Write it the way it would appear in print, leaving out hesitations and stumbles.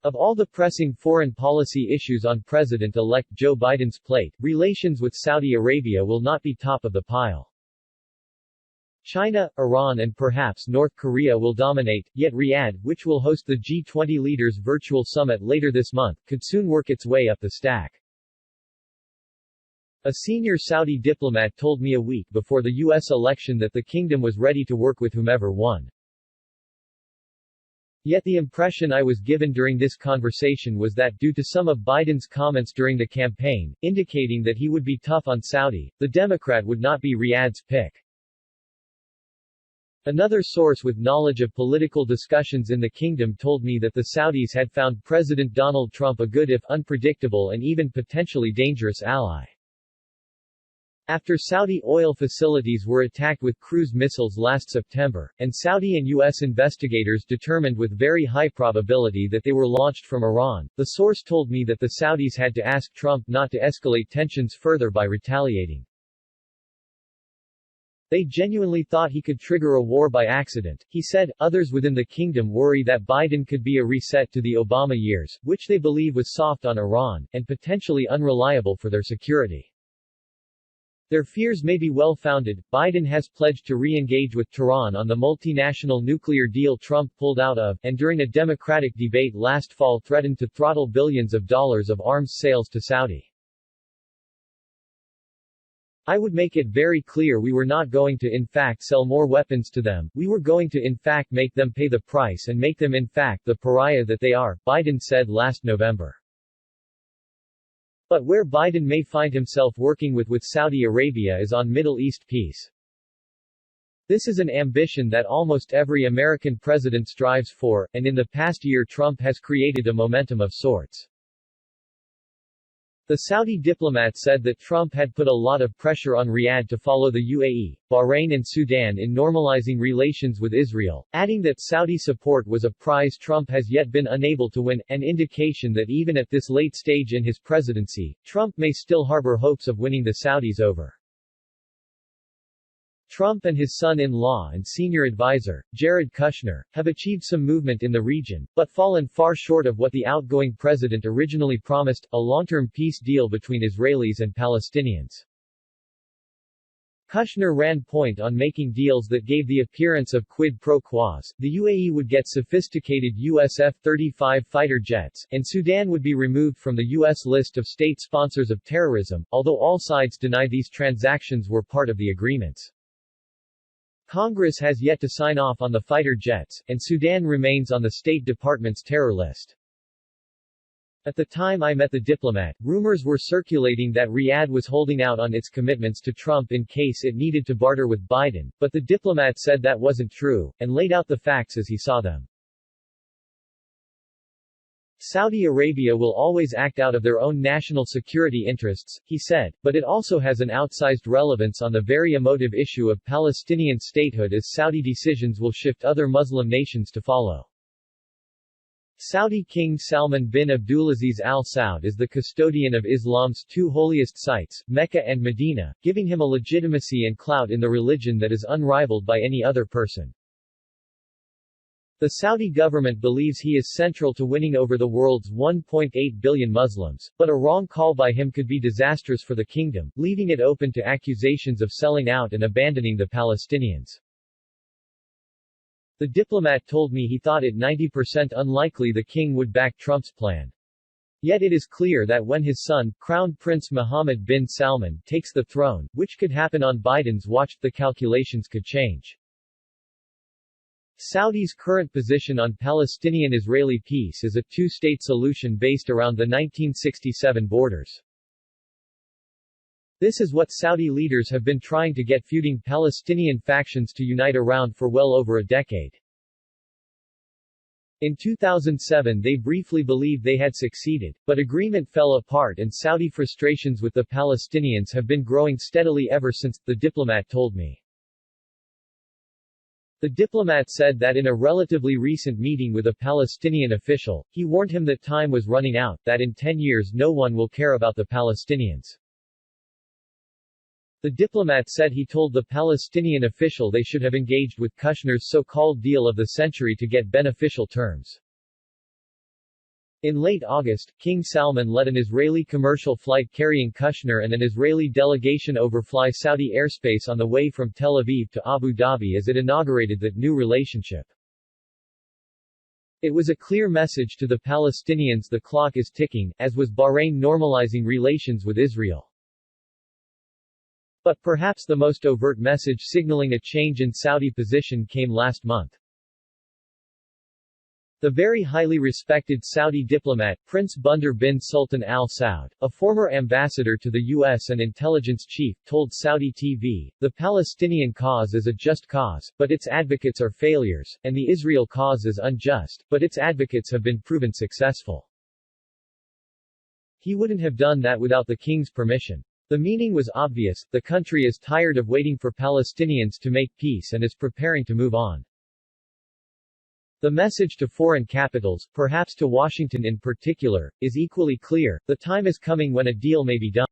Of all the pressing foreign policy issues on President-elect Joe Biden's plate, relations with Saudi Arabia will not be top of the pile. China, Iran and perhaps North Korea will dominate, yet Riyadh, which will host the G20 leaders' virtual summit later this month, could soon work its way up the stack. A senior Saudi diplomat told me a week before the U.S. election that the kingdom was ready to work with whomever won. Yet the impression I was given during this conversation was that due to some of Biden's comments during the campaign, indicating that he would be tough on Saudi, the Democrat would not be Riyadh's pick. Another source with knowledge of political discussions in the kingdom told me that the Saudis had found President Donald Trump a good if unpredictable and even potentially dangerous ally. After Saudi oil facilities were attacked with cruise missiles last September, and Saudi and U.S. investigators determined with very high probability that they were launched from Iran, the source told me that the Saudis had to ask Trump not to escalate tensions further by retaliating. They genuinely thought he could trigger a war by accident, he said. Others within the kingdom worry that Biden could be a reset to the Obama years, which they believe was soft on Iran, and potentially unreliable for their security. Their fears may be well-founded. Biden has pledged to re-engage with Tehran on the multinational nuclear deal Trump pulled out of, and during a Democratic debate last fall threatened to throttle billions of dollars of arms sales to Saudi. I would make it very clear we were not going to in fact sell more weapons to them, we were going to in fact make them pay the price and make them in fact the pariah that they are, Biden said last November. But where Biden may find himself working with Saudi Arabia is on Middle East peace. This is an ambition that almost every American president strives for, and in the past year Trump has created a momentum of sorts. The Saudi diplomat said that Trump had put a lot of pressure on Riyadh to follow the UAE, Bahrain and Sudan in normalizing relations with Israel, adding that Saudi support was a prize Trump has yet been unable to win, an indication that even at this late stage in his presidency, Trump may still harbor hopes of winning the Saudis over. Trump and his son-in-law and senior advisor, Jared Kushner, have achieved some movement in the region, but fallen far short of what the outgoing president originally promised, a long-term peace deal between Israelis and Palestinians. Kushner ran point on making deals that gave the appearance of quid pro quos. The UAE would get sophisticated US F-35 fighter jets, and Sudan would be removed from the U.S. list of state sponsors of terrorism, although all sides deny these transactions were part of the agreements. Congress has yet to sign off on the fighter jets, and Sudan remains on the State Department's terror list. At the time I met the diplomat, rumors were circulating that Riyadh was holding out on its commitments to Trump in case it needed to barter with Biden, but the diplomat said that wasn't true, and laid out the facts as he saw them. Saudi Arabia will always act out of their own national security interests, he said, but it also has an outsized relevance on the very emotive issue of Palestinian statehood as Saudi decisions will shift other Muslim nations to follow. Saudi King Salman bin Abdulaziz Al Saud is the custodian of Islam's two holiest sites, Mecca and Medina, giving him a legitimacy and clout in the religion that is unrivaled by any other person. The Saudi government believes he is central to winning over the world's 1.8 billion Muslims, but a wrong call by him could be disastrous for the kingdom, leaving it open to accusations of selling out and abandoning the Palestinians. The diplomat told me he thought it 90% unlikely the king would back Trump's plan. Yet it is clear that when his son, Crown Prince Mohammed bin Salman, takes the throne, which could happen on Biden's watch, the calculations could change. Saudi's current position on Palestinian-Israeli peace is a two-state solution based around the 1967 borders. This is what Saudi leaders have been trying to get feuding Palestinian factions to unite around for well over a decade. In 2007 they briefly believed they had succeeded, but agreement fell apart and Saudi frustrations with the Palestinians have been growing steadily ever since, the diplomat told me. The diplomat said that in a relatively recent meeting with a Palestinian official, he warned him that time was running out, that in 10 years no one will care about the Palestinians. The diplomat said he told the Palestinian official they should have engaged with Kushner's so-called deal of the century to get beneficial terms. In late August, King Salman led an Israeli commercial flight carrying Kushner and an Israeli delegation overfly Saudi airspace on the way from Tel Aviv to Abu Dhabi as it inaugurated that new relationship. It was a clear message to the Palestinians the clock is ticking, as was Bahrain normalizing relations with Israel. But perhaps the most overt message signaling a change in Saudi position came last month. The very highly respected Saudi diplomat, Prince Bandar bin Sultan Al Saud, a former ambassador to the U.S. and intelligence chief, told Saudi TV, "The Palestinian cause is a just cause, but its advocates are failures, and the Israel cause is unjust, but its advocates have been proven successful." He wouldn't have done that without the king's permission. The meaning was obvious: the country is tired of waiting for Palestinians to make peace and is preparing to move on. The message to foreign capitals, perhaps to Washington in particular, is equally clear: the time is coming when a deal may be done.